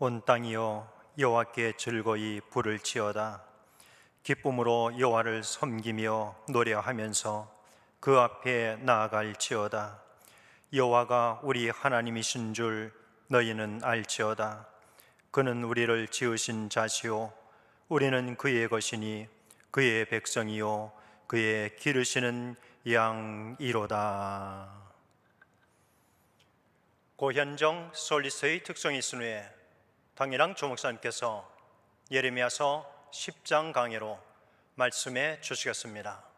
온 땅이여 여호와께 즐거이 부를지어다. 기쁨으로 여호와를 섬기며 노래하면서 그 앞에 나아갈지어다. 여호와가 우리 하나님이신 줄 너희는 알지어다. 그는 우리를 지으신 자시요 우리는 그의 것이니 그의 백성이요 그의 기르시는 양이로다. 고현정 솔리스의 특성이 있은 후에 당일랑 조목사님께서 예레미야서 10장 강해로 말씀해 주시겠습니다.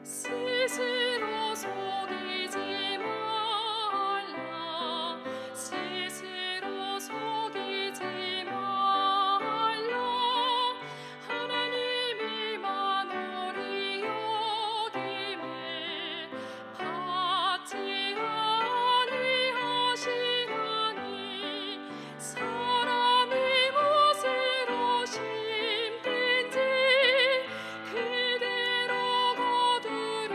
스스로 속이지 말라. 스스로 속이지 말라. 하나님이 만홀히 여김에 받지 아니하시나니 사람이 무엇으로 심든지 그대로 거두리라.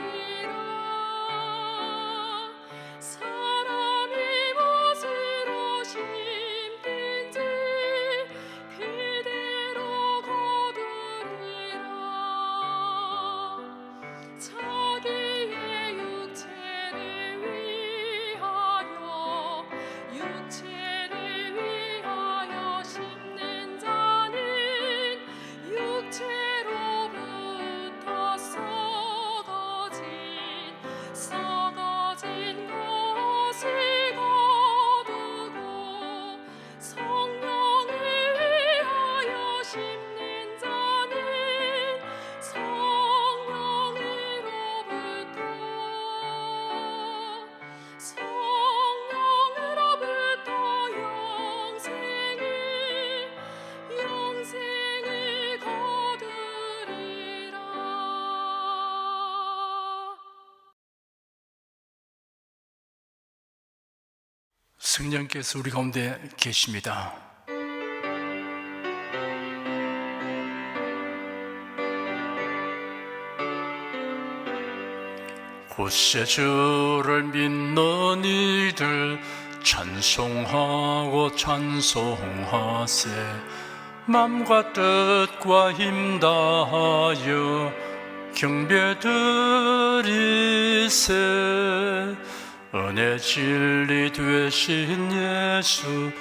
성령께서 우리 가운데 계십니다. 굳세 주를 믿는 이들 찬송하고 찬송하세. 맘과 뜻과 힘 다하여 경배드리세. 은혜 진리 되신 예수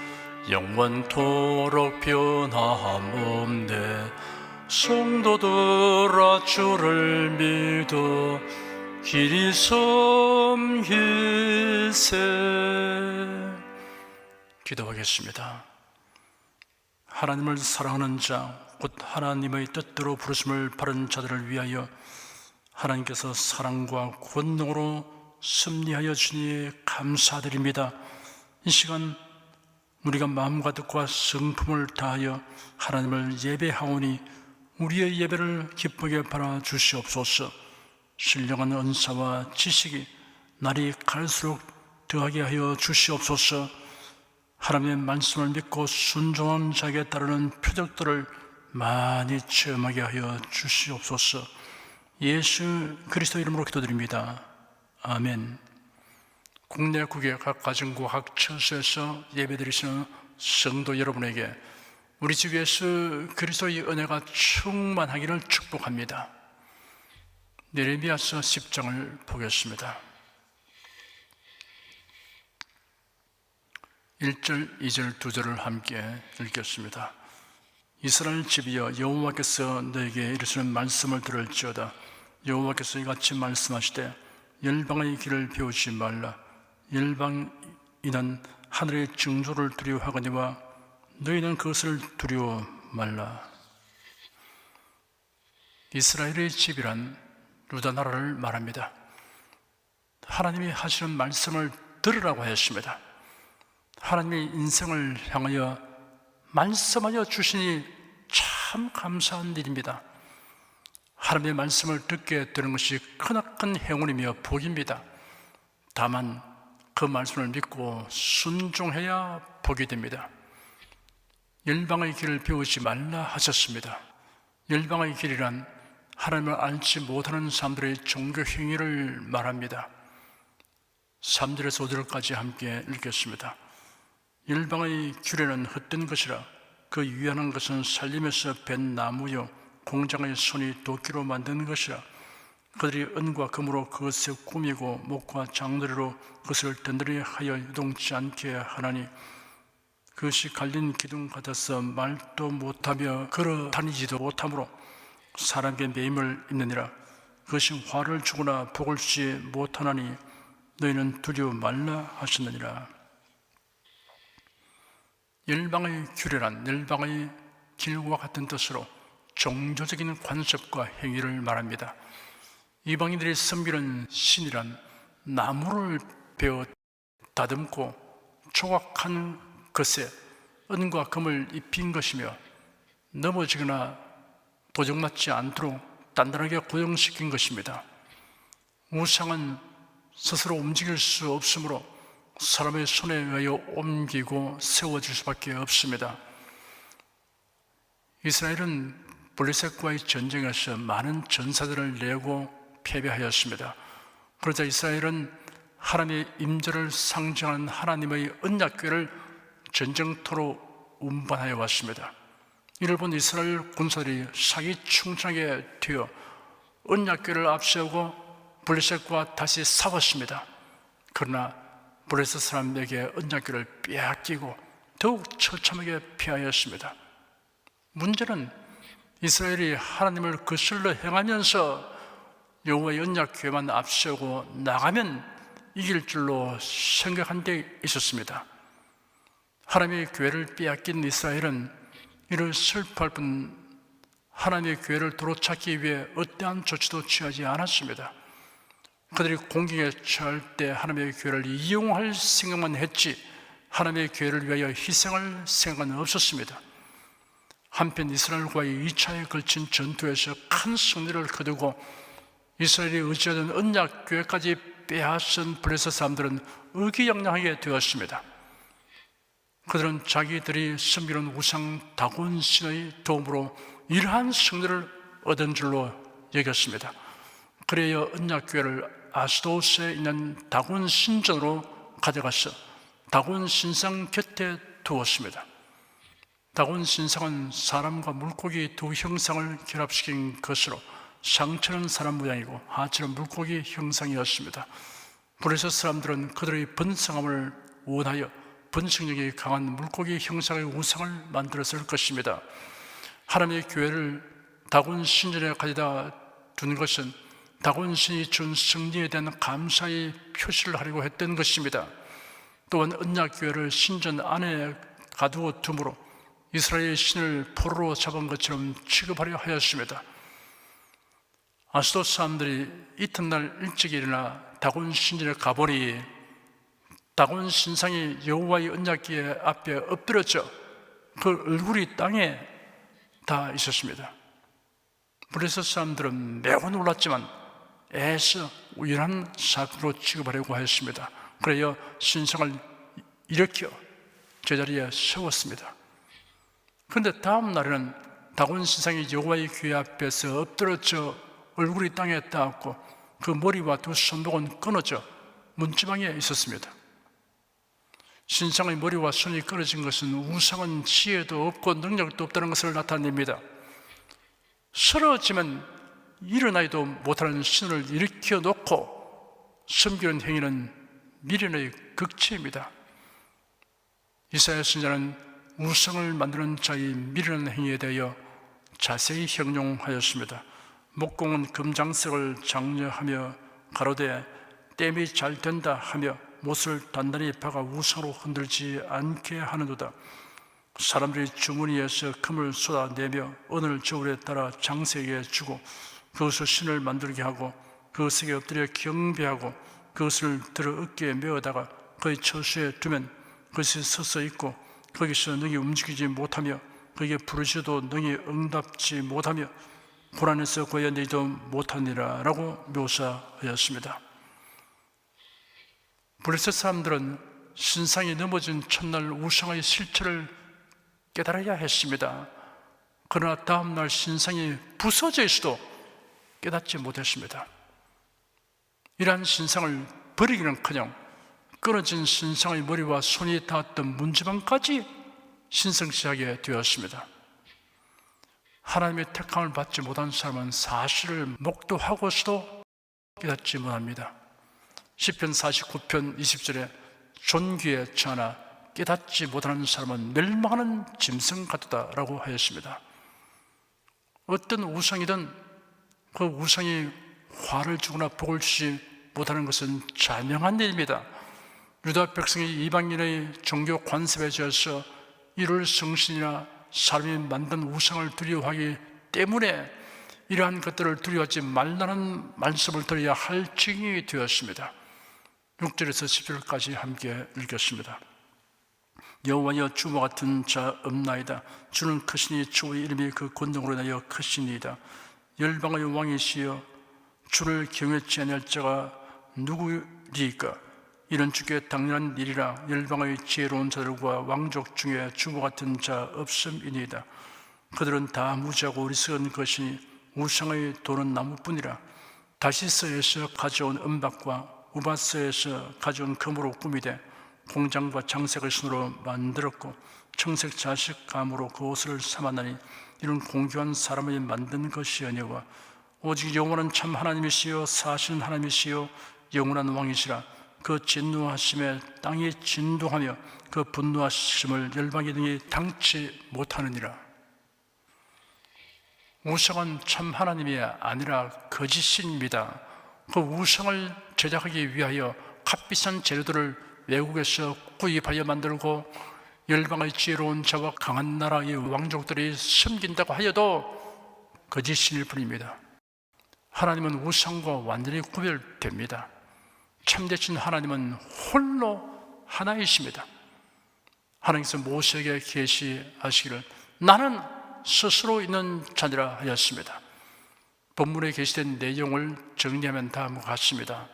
영원토록 변함없네. 성도들아 주를 믿어 길이 섬기세. 기도하겠습니다. 하나님을 사랑하는 자, 곧 하나님의 뜻대로 부르심을 바른 자들을 위하여 하나님께서 사랑과 권능으로 섭리하여 주니 감사드립니다. 이 시간 우리가 마음과 뜻과 성품을 다하여 하나님을 예배하오니 우리의 예배를 기쁘게 바라 주시옵소서. 신령한 은사와 지식이 날이 갈수록 더하게 하여 주시옵소서. 하나님의 말씀을 믿고 순종한 자에게 따르는 표적들을 많이 체험하게 하여 주시옵소서. 예수 그리스도 이름으로 기도드립니다. 아멘. 국내 국외 각 가정과 각 처소에서 예배드리시는 성도 여러분에게 우리 주 예수 그리스도의 은혜가 충만하기를 축복합니다. 예레미야서 10장을 보겠습니다. 1절, 2절, 2절을 함께 읽겠습니다. 이스라엘 집이여, 여호와께서 너에게 이르시는 말씀을 들을지어다. 여호와께서 이같이 말씀하시되 열방의 길을 배우지 말라. 열방이는 하늘의 징조를 두려워하거니와 너희는 그것을 두려워 말라. 이스라엘의 집이란 유다 나라를 말합니다. 하나님이 하시는 말씀을 들으라고 하였습니다. 하나님의 인생을 향하여 말씀하여 주시니 참 감사한 일입니다. 하나님의 말씀을 듣게 되는 것이 크나큰 행운이며 복입니다. 다만 그 말씀을 믿고 순종해야 복이 됩니다. 열방의 길을 배우지 말라 하셨습니다. 열방의 길이란 하나님을 알지 못하는 사람들의 종교 행위를 말합니다. 3절에서 5절까지 함께 읽겠습니다. 열방의 규례는 헛된 것이라. 그 유연한 것은 살림에서 벤 나무요 공장의 손이 도끼로 만든 것이라. 그들이 은과 금으로 그것을 꾸미고 목과 장도리로 그것을 든든히 하여 유동치 않게 하나니 그것이 갈린 기둥 같아서 말도 못하며 걸어 다니지도 못하므로 사람에게 매임을 입느니라. 그것이 화를 주거나 복을 주지 못하나니 너희는 두려워 말라 하셨느니라. 열방의 규례란 열방의 길과 같은 뜻으로 종교적인 관습과 행위를 말합니다. 이방인들이 섬기는 신이란 나무를 베어 다듬고 조각한 것에 은과 금을 입힌 것이며 넘어지거나 도적맞지 않도록 단단하게 고정시킨 것입니다. 우상은 스스로 움직일 수 없으므로 사람의 손에 의하여 옮기고 세워질 수밖에 없습니다. 이스라엘은 블레셋과의 전쟁에서 많은 전사들을 내고 패배하였습니다. 그러자 이스라엘은 하나님의 임재를 상징하는 하나님의 언약궤를 전쟁터로 운반하여 왔습니다. 이를 본 이스라엘 군사들이 사기충성하게 되어 언약궤를 앞세우고 블레셋과 다시 싸웠습니다. 그러나 블레셋 사람에게 언약궤를 빼앗기고 더욱 처참하게 피하였습니다. 문제는 이스라엘이 하나님을 거슬러 행하면서 여호와의 언약궤만 앞세우고 나가면 이길 줄로 생각한 데 있었습니다. 하나님의 궤를 빼앗긴 이스라엘은 이를 슬퍼할 뿐 하나님의 궤를 도로찾기 위해 어떠한 조치도 취하지 않았습니다. 그들이 공경에 처할 때 하나님의 궤를 이용할 생각만 했지 하나님의 궤를 위하여 희생할 생각은 없었습니다. 한편 이스라엘과의 2차에 걸친 전투에서 큰 승리를 거두고 이스라엘이 의지하던 언약궤까지 빼앗은 블레셋 사람들은 의기양양하게 되었습니다. 그들은 자기들이 섬기는 우상 다곤 신의 도움으로 이러한 승리를 얻은 줄로 여겼습니다. 그래야 언약궤를 아스도스에 있는 다곤 신전으로 가져가서 다곤 신상 곁에 두었습니다. 다곤 신상은 사람과 물고기 두 형상을 결합시킨 것으로 상체는 사람 모양이고 하체는 물고기 형상이었습니다. 그래서 사람들은 그들의 번성함을 원하여 번성력이 강한 물고기 형상의 우상을 만들었을 것입니다. 하나님의 교회를 다곤 신전에 가져다 둔 것은 다곤 신이 준 승리에 대한 감사의 표시를 하려고 했던 것입니다. 또한 언약교회를 신전 안에 가두어 둠으로 이스라엘의 신을 포로로 잡은 것처럼 취급하려 하였습니다. 아스돗 사람들이 이튿날 일찍 일어나 다곤 신전에 가보니 다곤 신상이 여호와의 언약궤 앞에 엎드렸죠. 그 얼굴이 땅에 닿아 있었습니다. 그래서 사람들은 매우 놀랐지만 애써 우연한 사건으로 취급하려고 하였습니다. 그래야 신상을 일으켜 제자리에 세웠습니다. 그런데 다음 날에는 다곤 신상이 여호와의 궤 앞에서 엎드렸죠. 얼굴이 땅에 닿았고 그 머리와 두 손목은 끊어져 문지방에 있었습니다. 신상의 머리와 손이 끊어진 것은 우상은 지혜도 없고 능력도 없다는 것을 나타냅니다. 쓰러지면 일어나지도 못하는 신을 일으켜 놓고 섬기는 행위는 미련의 극치입니다. 이사야 선지자는 우상을 만드는 자의 미련한 행위에 대하여 자세히 형용하였습니다. 목공은 금장석을 장려하며 가로되 땜이 잘 된다 하며 못을 단단히 박아 우상으로 흔들지 않게 하는도다. 사람들이 주머니에서 금을 쏟아내며 오늘 저울에 따라 장세에게 주고 그것을 신을 만들게 하고 그것에게 엎드려 경배하고 그것을 들어 어깨에 메어다가 그의 처수에 두면 그것이 서서 있고 거기서 능히 움직이지 못하며 그에게 부르셔도 능히 응답지 못하며 고난에서 구해내지도 못하니라 라고 묘사하였습니다. 블레셋 사람들은 신상이 넘어진 첫날 우상의 실체를 깨달아야 했습니다. 그러나 다음날 신상이 부서져 있어도 깨닫지 못했습니다. 이러한 신상을 버리기는커녕 끊어진 신상의 머리와 손이 닿았던 문지방까지 신성시하게 되었습니다. 하나님의 택함을 받지 못한 사람은 사실을 목도하고서도 깨닫지 못합니다. 시편 49편 20절에 존귀에 처하나 깨닫지 못하는 사람은 멸망하는 짐승 같다 라고 하였습니다. 어떤 우상이든 그 우상이 화를 주거나 복을 주지 못하는 것은 자명한 일입니다. 유다 백성이 이방인의 종교 관습에 져서 이룰 성신이나 사람이 만든 우상을 두려워하기 때문에 이러한 것들을 두려워하지 말라는 말씀을 들어야 할 징이 되었습니다. 6절에서 10절까지 함께 읽겠습니다. 여호와여 주와 같은 자 없나이다. 주는 크시니 주의 이름이 그 권능으로 인하여 크시니이다. 열방의 왕이시여 주를 경외치 아니할 자가 누구리이까? 이는 주께 당연한 일이라. 열방의 지혜로운 자들과 왕족 중에 주와 같은 자 없음이니이다. 그들은 다 무지하고 어리석은 것이니 우상의 돌은 나무뿐이라. 다시스에서 가져온 은박과 우바스에서 가져온 금으로 꾸미되 공장과 장색의 손으로 만들었고 청색 자식 감으로 그 옷을 삼았나니 이는 공교한 사람이 만든 것이 아니와 오직 영원한 참 하나님이시여 사신 하나님이시여 영원한 왕이시라. 그 진노하심에 땅이 진동하며 그 분노하심을 열방이 등이 당치 못하느니라. 우상은 참 하나님이 아니라 거짓신입니다. 그 우상을 제작하기 위하여 값비싼 재료들을 외국에서 구입하여 만들고 열방의 지혜로운 자와 강한 나라의 왕족들이 섬긴다고 하여도 거짓신일 뿐입니다. 하나님은 우상과 완전히 구별됩니다. 참되신 하나님은 홀로 하나이십니다. 하나님께서 모세에게 계시하시기를 나는 스스로 있는 자니라 하였습니다. 본문에 게시된 내용을 정리하면 다음과 같습니다.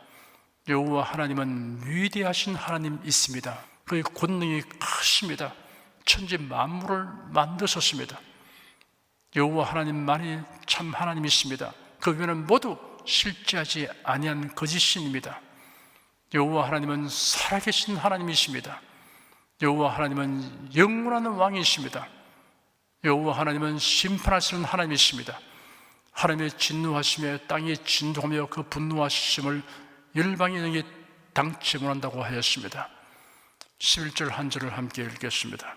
여호와 하나님은 위대하신 하나님 있습니다. 그의 권능이 크십니다. 천지 만물을 만드셨습니다. 여호와 하나님만이 참 하나님이십니다. 그 외에는 모두 실제하지 아니한 거짓신입니다. 여호와 하나님은 살아계신 하나님이십니다. 여호와 하나님은 영원한 왕이십니다. 여호와 하나님은 심판하시는 하나님이십니다. 하나님의 진노하심에 땅이 진동하며 그 분노하심을 열방의 영이 당치 못한다고 하였습니다. 11절 한 절을 함께 읽겠습니다.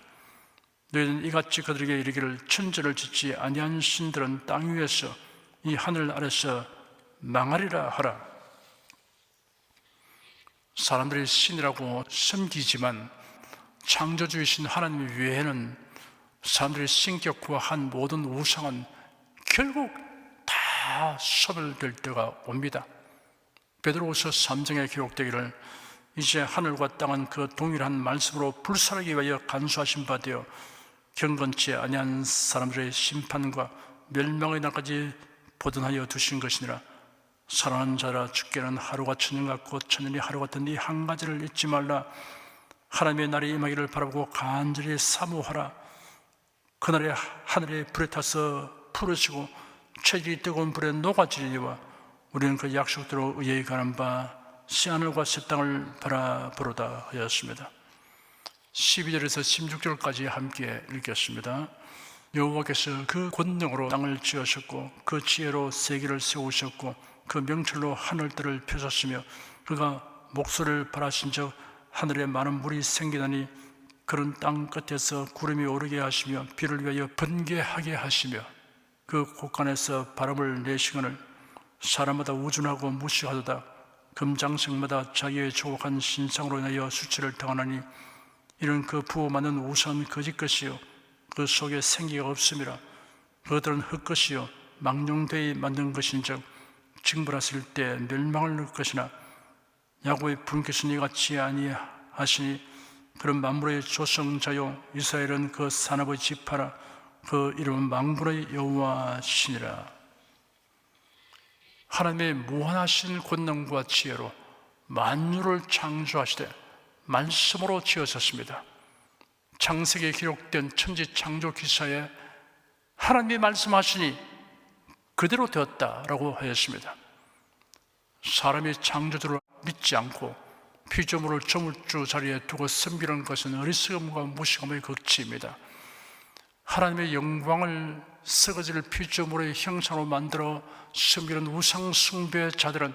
너희는 이같이 그들에게 이르기를 천지를 짓지 아니한 신들은 땅 위에서 이 하늘 아래서 망하리라 하라. 사람들이 신이라고 섬기지만 창조주이신 하나님 외에는 사람들이 신격화한 모든 우상은 결국 다 소멸될 때가 옵니다. 베드로후서 3장에 기록되기를 이제 하늘과 땅은 그 동일한 말씀으로 불살하기 위하여 간수하신 바 되어 경건치 아니한 사람들의 심판과 멸망의 날까지 보존하여 두신 것이니라. 사랑하는 자라, 주께는 하루가 천년 같고 천년이 하루 같은 이 한 가지를 잊지 말라. 하나님의 날이 임하기를 바라보고 간절히 사모하라. 그날에 하늘에 불에 타서 푸르시고 체질이 뜨거운 불에 녹아지리니와 우리는 그 약속대로 의에 가는 바 새하늘과 새 땅을 바라보로다 하였습니다. 12절에서 16절까지 함께 읽겠습니다. 여호와께서 그 권능으로 땅을 지으셨고 그 지혜로 세계를 세우셨고 그 명철로 하늘들을 펴셨으며 그가 목소리를 발하신 적 하늘에 많은 물이 생기나니 그런 땅 끝에서 구름이 오르게 하시며 비를 위하여 번개하게 하시며 그 곳간에서 바람을 내시거늘 사람마다 우준하고 무시하도다. 금장색마다 자기의 조각한 신상으로 인하여 수치를 당하나니 이는 그 부어 만든 우상은 거짓 것이요 그 속에 생기가 없음이라. 그들은 흙것이요 망령되이 만든 것인즉 징벌하실 때 멸망을 넣을 것이나 야곱의 분께서 이같이 아니하시니 그런 만물의 조성자요 이스라엘은 그 산업의 지파라. 그 이름은 만군의 여호와시니라. 하나님의 무한하신 권능과 지혜로 만유를 창조하시되 말씀으로 지으셨습니다. 창세기에 기록된 천지 창조 기사에 하나님이 말씀하시니 그대로 되었다라고 하였습니다. 사람이 창조주를 믿지 않고 피조물을 조물주 자리에 두고 섬기는 것은 어리석음과 무식함의 극치입니다. 하나님의 영광을 썩어질 피조물의 형상으로 만들어 섬기는 우상 숭배자들은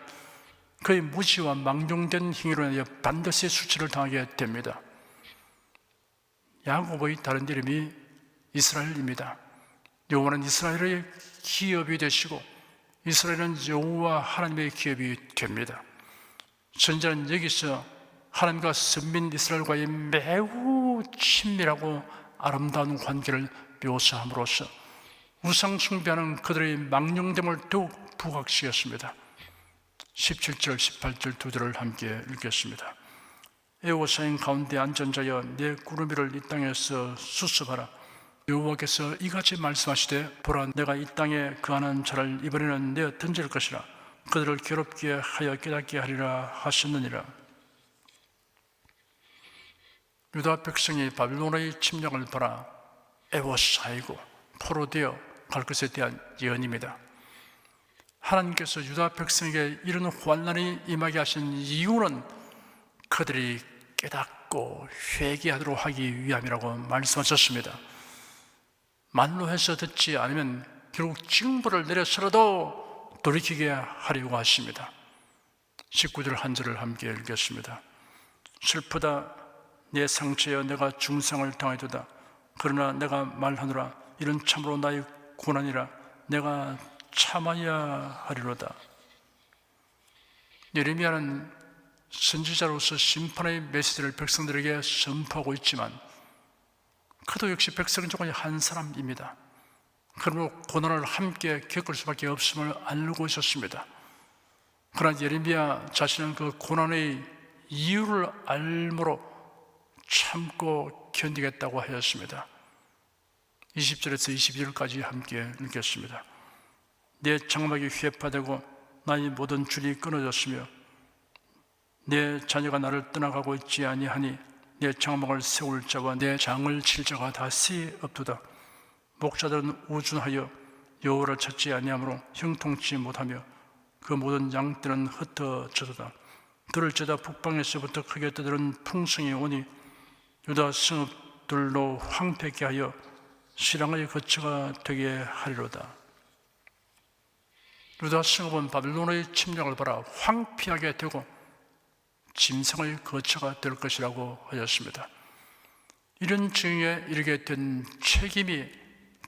그의 무지와 망령된 행위로 인하여 반드시 수치를 당하게 됩니다. 야곱의 다른 이름이 이스라엘입니다. 여호와는 이스라엘의 기업이 되시고 이스라엘은 여호와 하나님의 기업이 됩니다. 선지자는 여기서 하나님과 선민 이스라엘과의 매우 친밀하고 아름다운 관계를 묘사함으로써 우상 숭배하는 그들의 망령됨을 더욱 부각시켰습니다. 17절, 18절 두 절을 함께 읽겠습니다. 애호사인 가운데 앉은 자여 내 구름 위를 이 땅에서 수습하라. 여호와께서 이같이 말씀하시되 보라 내가 이 땅에 거하는 자를 이번에는 내어 던질 것이라. 그들을 괴롭게 하여 깨닫게 하리라 하셨느니라. 유다 백성이 바빌론의 침략을 받아 애워싸이고 포로되어 갈 것에 대한 예언입니다. 하나님께서 유다 백성에게 이런 환난이 임하게 하신 이유는 그들이 깨닫고 회개하도록 하기 위함이라고 말씀하셨습니다. 말로 해서 듣지 않으면 결국 징벌을 내려서라도 돌이키게 하려고 하십니다. 19절 한 절을 함께 읽겠습니다. 슬프다 내 상처여 내가 중상을 당하도다. 그러나 내가 말하노라 이는 참으로 나의 고난이라 내가 참아야 하리로다. 예레미야는 선지자로서 심판의 메시지를 백성들에게 선포하고 있지만 그도 역시 백성 중에 한 사람입니다. 그러므로 고난을 함께 겪을 수밖에 없음을 알고 있었습니다. 그러나 예레미야 자신은 그 고난의 이유를 알므로 참고 견디겠다고 하였습니다. 20절에서 22절까지 함께 읽겠습니다. 내 장막이 휘파되고 나의 모든 줄이 끊어졌으며 내 자녀가 나를 떠나가고 있지 아니하니 내 장막을 세울 자와 내 장을 칠 자가 다 새 없도다. 목자들은 우준하여 여호와를 찾지 아니하므로 형통치 못하며 그 모든 양떼는 흩어져도다. 들을지어다 북방에서부터 크게 떠드는 풍성이 오니 유다 성읍들로 황폐케 하여 실랑의 거처가 되게 하리로다. 유다 성읍은 바빌론의 침략을 받아 황폐하게 되고 짐승의 거처가 될 것이라고 하였습니다. 이런 증에 이르게 된 책임이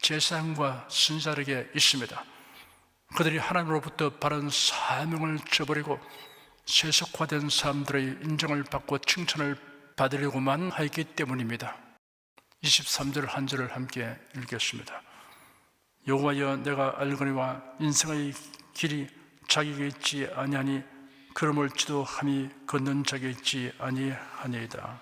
제사장과 선지자에게 있습니다. 그들이 하나님으로부터 바른 사명을 저버리고 세속화된 사람들의 인정을 받고 칭찬을 받으려고만 하였기 때문입니다. 23절 한 절을 함께 읽겠습니다. 여호와여 내가 알거니와 인생의 길이 자기에게 있지 아니하니 걸음을 지도함이 걷는 자에게 있지 아니하니이다.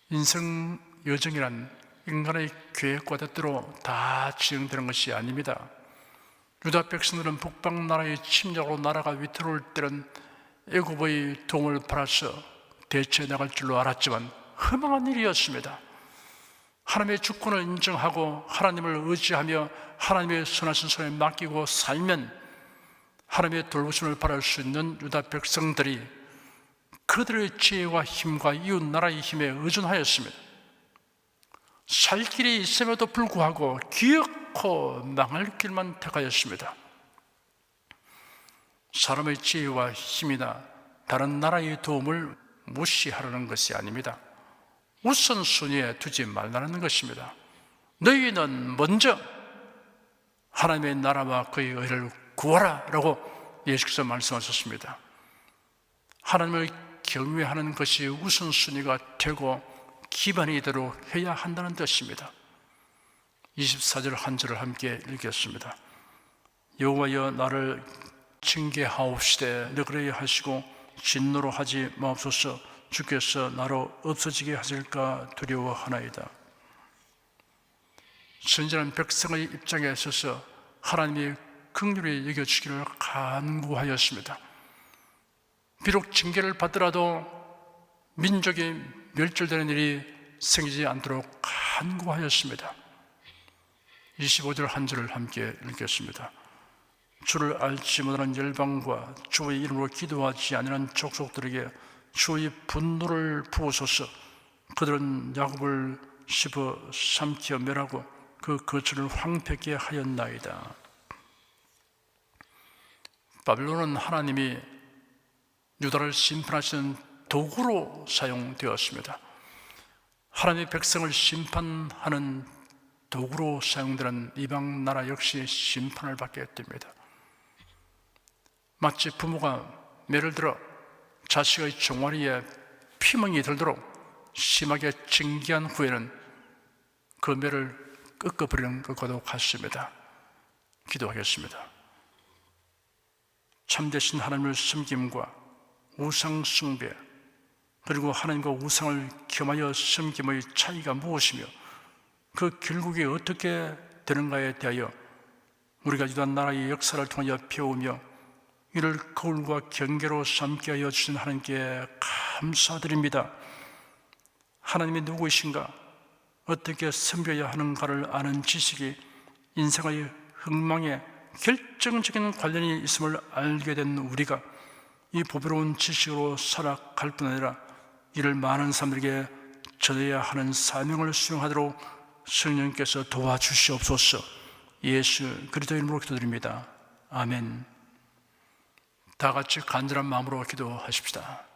인생 여정이란 인간의 계획과 뜻대로 다 진행되는 것이 아닙니다. 유다 백성들은 북방 나라의 침략으로 나라가 위태로울 때는 애굽의 도움을 받아서 대처해 나갈 줄로 알았지만 허망한 일이었습니다. 하나님의 주권을 인정하고 하나님을 의지하며 하나님의 선하신 손에 맡기고 살면 하나님의 돌보심을 받을 수 있는 유다 백성들이 그들의 지혜와 힘과 이웃 나라의 힘에 의존하였습니다. 살 길이 있음에도 불구하고 기어코 망할 길만 택하였습니다. 사람의 지혜와 힘이나 다른 나라의 도움을 무시하라는 것이 아닙니다. 우선순위에 두지 말라는 것입니다. 너희는 먼저 하나님의 나라와 그의 의를 구하라 라고 예수께서 말씀하셨습니다. 하나님을 경외하는 것이 우선순위가 되고 기반이 되도록 해야 한다는 뜻입니다. 24절 한 절을 함께 읽겠습니다. 여호와여 나를 징계하옵시되 너그레 하시고 진노로 하지 마옵소서. 주께서 나로 없어지게 하실까 두려워하나이다. 선지자는 백성의 입장에 서서 하나님이 긍휼히 여겨주기를 간구하였습니다. 비록 징계를 받더라도 민족이 멸절되는 일이 생기지 않도록 간구하였습니다. 25절 한 절을 함께 읽겠습니다. 주를 알지 못하는 열방과 주의 이름으로 기도하지 아니하는 족속들에게 주의 분노를 부으소서. 그들은 야곱을 씹어 삼켜 멸하고 그 거처를 황폐케 하였나이다. 바빌론은 하나님이 유다를 심판하시는 도구로 사용되었습니다. 하나님의 백성을 심판하는 도구로 사용되는 이방 나라 역시 심판을 받게 됩니다. 마치 부모가 매를 들어 자식의 종아리에 피멍이 들도록 심하게 징계한 후에는 그 매를 꺾어버리는 것과도 같습니다. 기도하겠습니다. 참되신 하나님을 섬김과 우상 숭배 그리고 하나님과 우상을 겸하여 섬김의 차이가 무엇이며 그 결국이 어떻게 되는가에 대하여 우리가 유다 나라의 역사를 통하여 배우며 이를 거울과 경계로 삼게 하여 주신 하나님께 감사드립니다. 하나님이 누구이신가, 어떻게 섬겨야 하는가를 아는 지식이 인생의 흥망에 결정적인 관련이 있음을 알게 된 우리가 이 보배로운 지식으로 살아갈 뿐 아니라 이를 많은 사람들에게 전해야 하는 사명을 수행하도록 성령께서 도와주시옵소서. 예수 그리스도의 이름으로 기도드립니다. 아멘. 다 같이 간절한 마음으로 기도하십시다.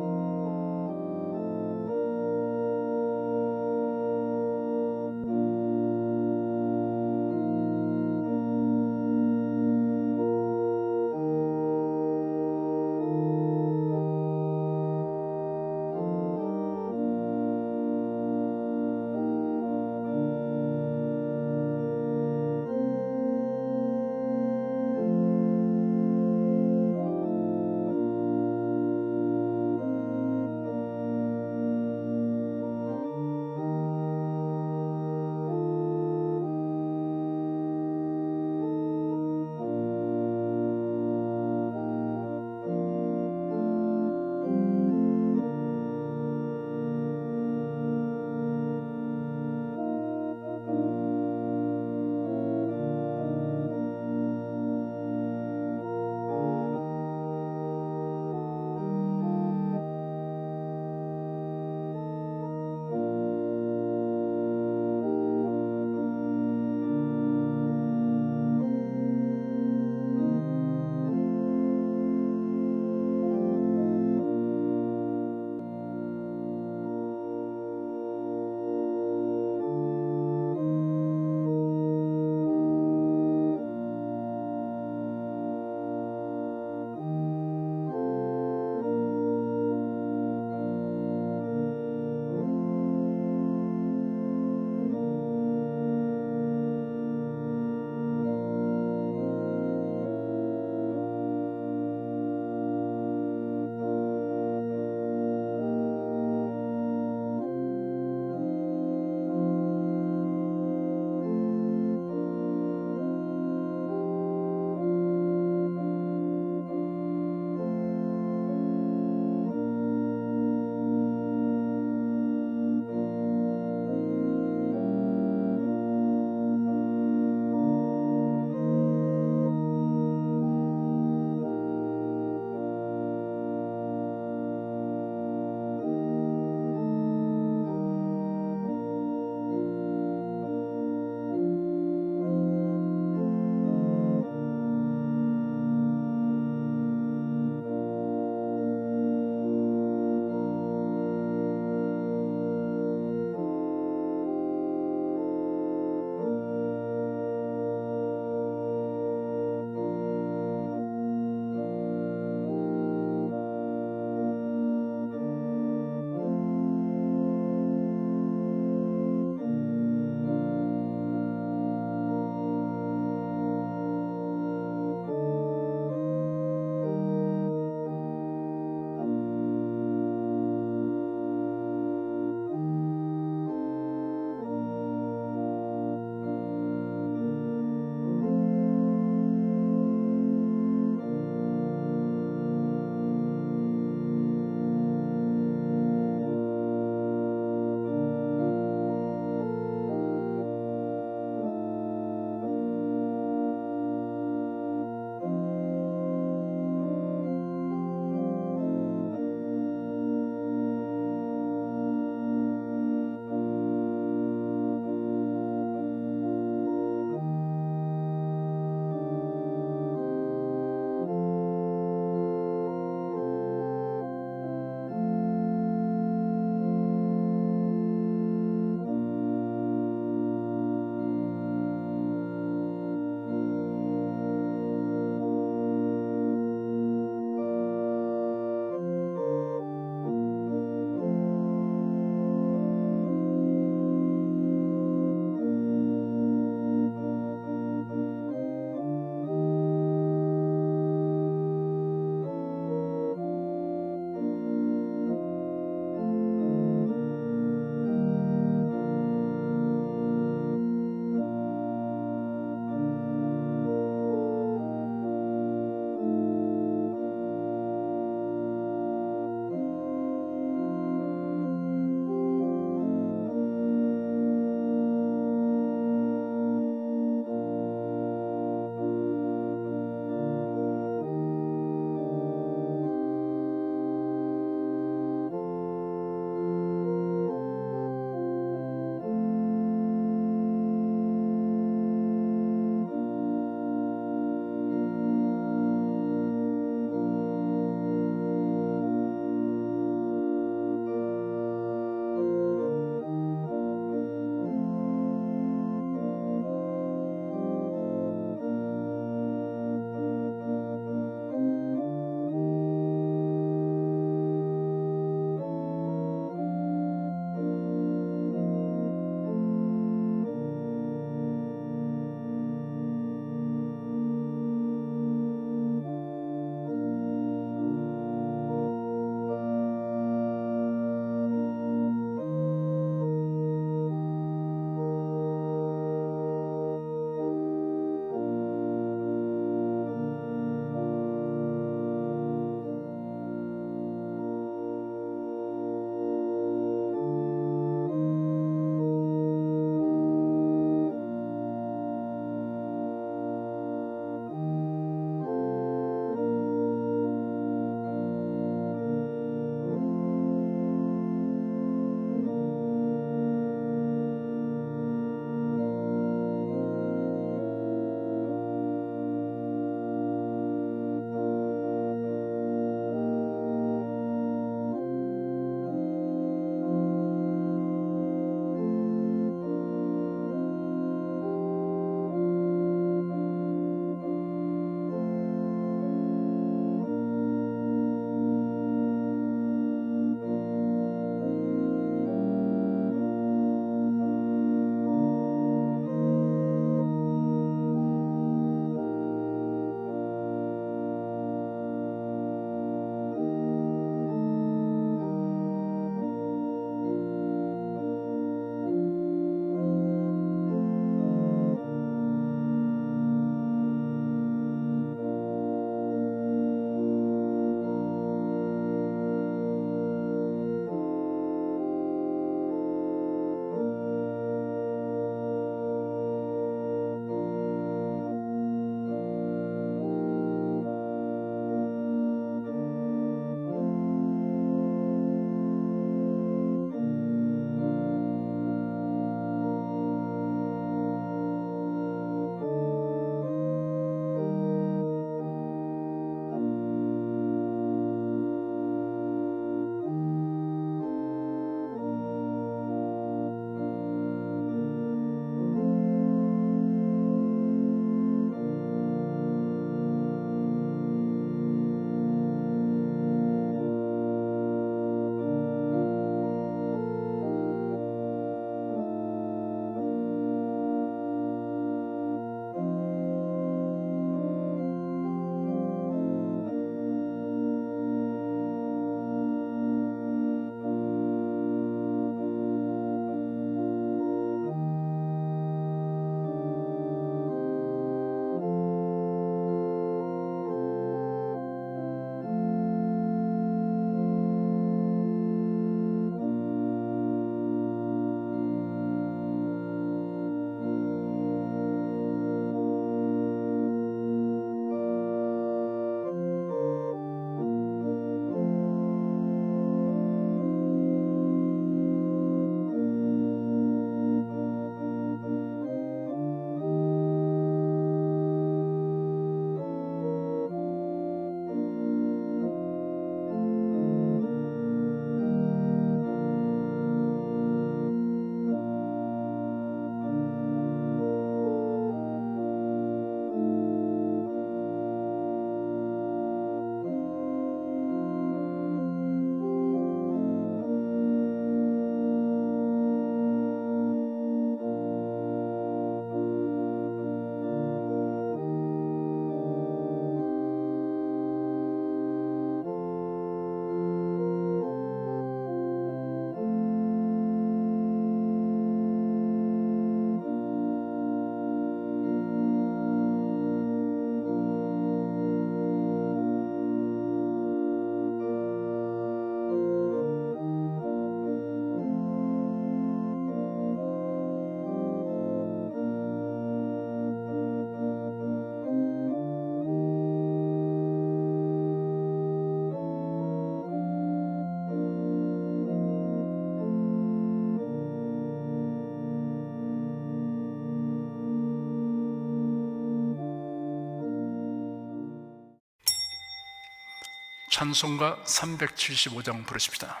찬송가 375장 부르십니다.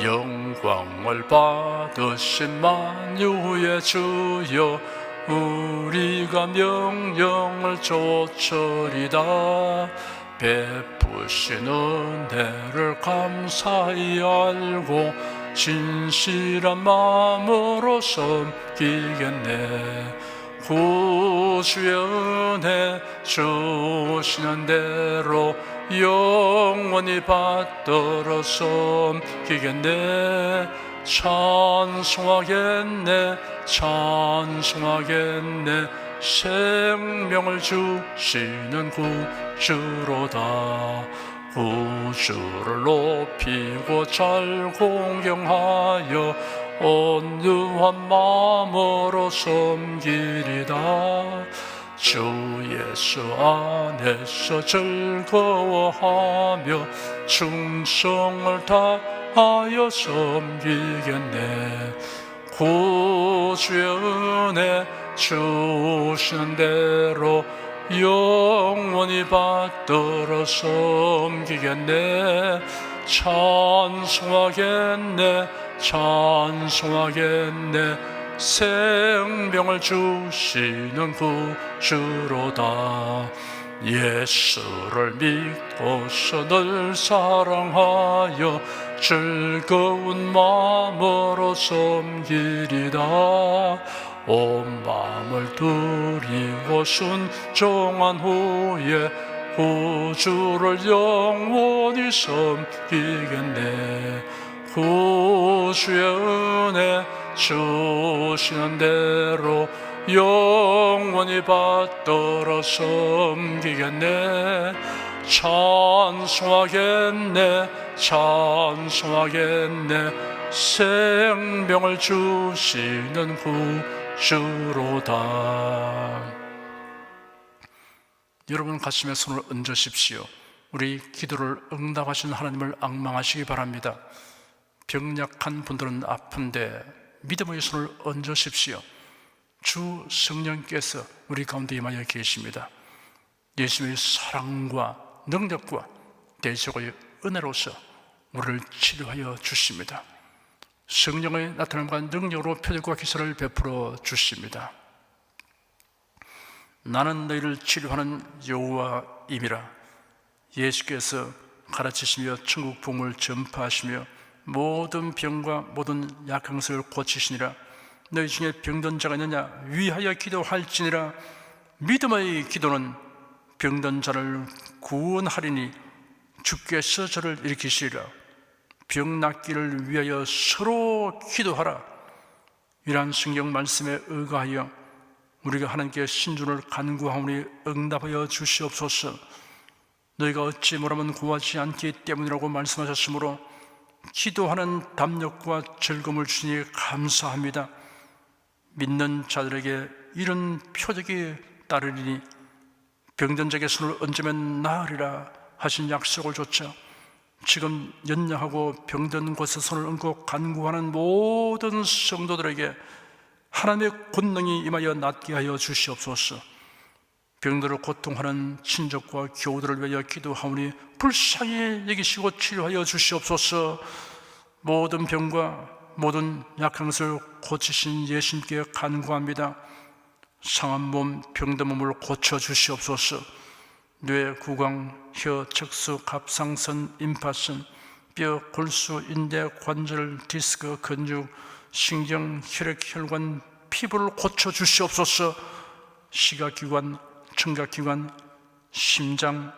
영광을 받으신 만유의 주여, 우리가 명령을 좇으리다. 베푸신 은혜를 감사히 알고 진실한 마음으로 섬기겠네. 구주의 은혜 주시는 대로 영원히 받들어 섬기겠네. 찬송하겠네, 찬송하겠네. 생명을 주시는 구주로다. 구주를 높이고 잘 공경하여 온유한 마음으로 섬기리다. 주 예수 안에서 즐거워하며 충성을 다하여 섬기겠네. 구주의 은혜 주시는 대로 영원히 받들어 섬기겠네. 찬송하겠네, 찬송하겠네. 생명을 주시는 구주로다. 예수를 믿고서 늘 사랑하여 즐거운 마음으로 섬기리다. 온 마음을 드리고 순종한 후에 구주를 영원히 섬기겠네. 구주의 은혜 주시는 대로 영원히 받들어 섬기겠네. 찬송하겠네, 찬송하겠네. 생명을 주시는 구주로다. 여러분 가슴에 손을 얹으십시오. 우리 기도를 응답하신 하나님을 앙망하시기 바랍니다. 병약한 분들은 아픈데 믿음의 손을 얹으십시오. 주 성령께서 우리 가운데 임하여 계십니다. 예수님의 사랑과 능력과 대속의 은혜로서 우리를 치료하여 주십니다. 성령의 나타남과 능력으로 표적과 기사를 베풀어 주십니다. 나는 너희를 치료하는 여호와임이라. 예수께서 가르치시며 천국 복음을 전파하시며 모든 병과 모든 약항성을 고치시니라. 너희 중에 병든 자가 있느냐 위하여 기도할지니라. 믿음의 기도는 병든 자를 구원하리니 주께서 저를 일으키시리라. 병 낫기를 위하여 서로 기도하라. 이러한 성경 말씀에 의거하여 우리가 하나님께 신중을 간구하오니 응답하여 주시옵소서. 너희가 어찌 뭐라면 구하지 않기 때문이라고 말씀하셨으므로 기도하는 담력과 즐거움을 주시니 감사합니다. 믿는 자들에게 이런 표적이 따르리니 병든 자에게 손을 얹으면 나으리라 하신 약속을 줬죠. 지금 연약하고 병든 곳에 손을 얹고 간구하는 모든 성도들에게 하나님의 권능이 임하여 낫게 하여 주시옵소서. 병들어 고통하는 친족과 교우들을 위하여 기도하오니 불쌍히 여기시고 치료하여 주시옵소서. 모든 병과 모든 약항을 고치신 예수님께 간구합니다. 상한 몸, 병든 몸을 고쳐 주시옵소서. 뇌, 구강, 혀, 척수, 갑상선, 임파선, 뼈, 골수, 인대, 관절, 디스크, 근육, 신경, 혈액, 혈관, 피부를 고쳐 주시옵소서. 시각기관, 청각기관, 심장,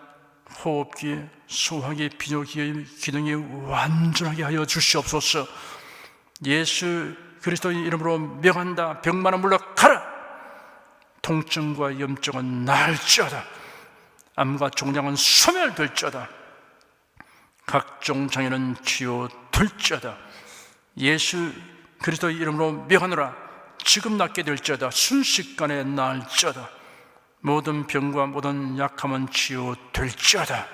호흡기, 소화기, 비뇨기의 기능이 완전하게 하여 주시옵소서. 예수 그리스도의 이름으로 명한다. 병만은 물러가라. 통증과 염증은 나을지어다. 암과 종양은 소멸될지어다. 각종 장애는 치유될지어다. 예수 그리스도의 이름으로 명하노라. 지금 낫게 될지어다. 순식간에 나을지어다. 모든 병과 모든 약함은 치유될지어다.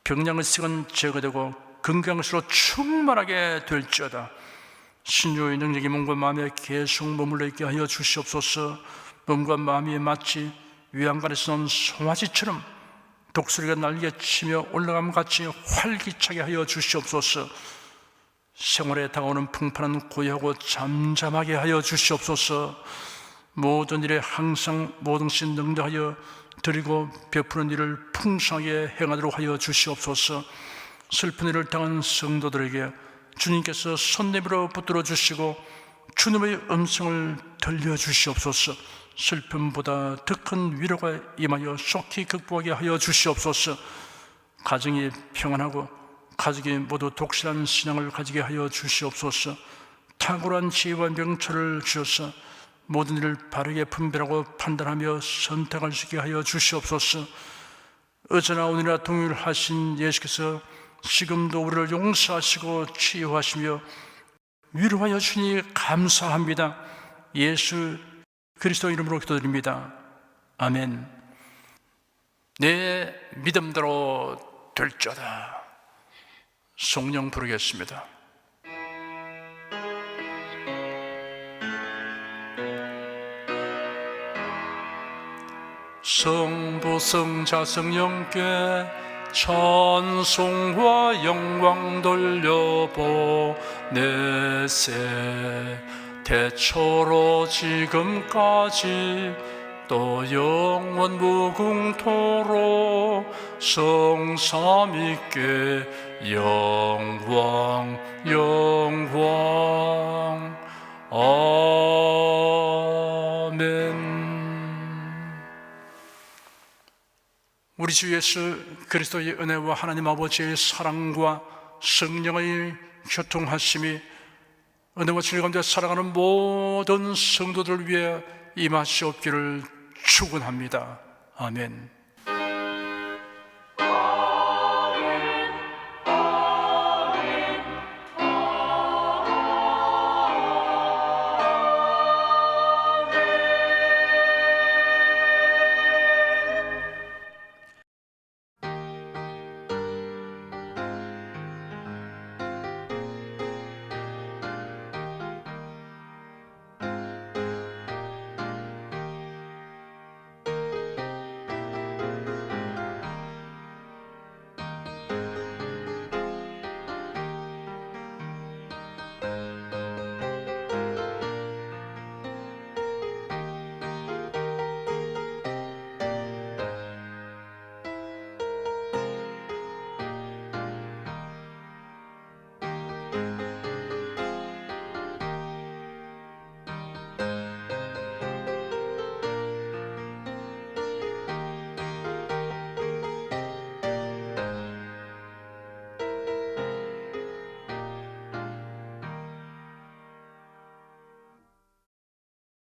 병량의식은 제거되고 건강의식으로 충만하게 될지어다. 신유의 능력이 몸과 마음에 계속 머물러 있게 하여 주시옵소서. 몸과 마음이 마치 위안관에서 온 송아지처럼 독수리가 날개치며 올라감 같이 활기차게 하여 주시옵소서. 생활에 다가오는 풍파는 고요하고 잠잠하게 하여 주시옵소서. 모든 일에 항상 모든 것이 능력하여 드리고 베푸는 일을 풍성하게 행하도록 하여 주시옵소서. 슬픈 일을 당한 성도들에게 주님께서 손 내밀어 붙들어 주시고 주님의 음성을 들려주시옵소서. 슬픔보다 더 큰 위로가 임하여 속히 극복하게 하여 주시옵소서. 가정이 평안하고 가족이 모두 독실한 신앙을 가지게 하여 주시옵소서. 탁월한 지혜와 명철을 주셔서 모든 일을 바르게 분별하고 판단하며 선택할 수 있게 하여 주시옵소서. 어제나 오늘이나 동일하신 예수께서 지금도 우리를 용서하시고 치유하시며 위로하여 주니 감사합니다. 예수 그리스도 이름으로 기도드립니다. 아멘. 내 믿음대로 될지어다. 성령 부르겠습니다. 성부 성자 성령께 찬송과 영광 돌려보내세. 대초로 지금까지 또 영원 무궁토록 성삼위께 영광 영광. 아멘. 우리 주 예수 그리스도의 은혜와 하나님 아버지의 사랑과 성령의 교통하심이 은혜와 진리 가운데 살아가는 모든 성도들을 위해 임하시옵기를 축원합니다. 아멘.